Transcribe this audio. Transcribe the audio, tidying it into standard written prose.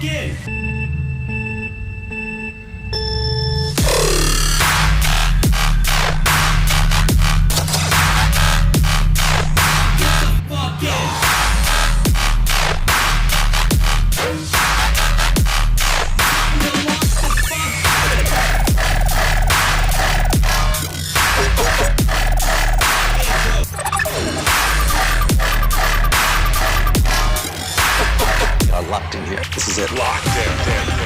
fuck in! Locked in here. This is it. Locked in.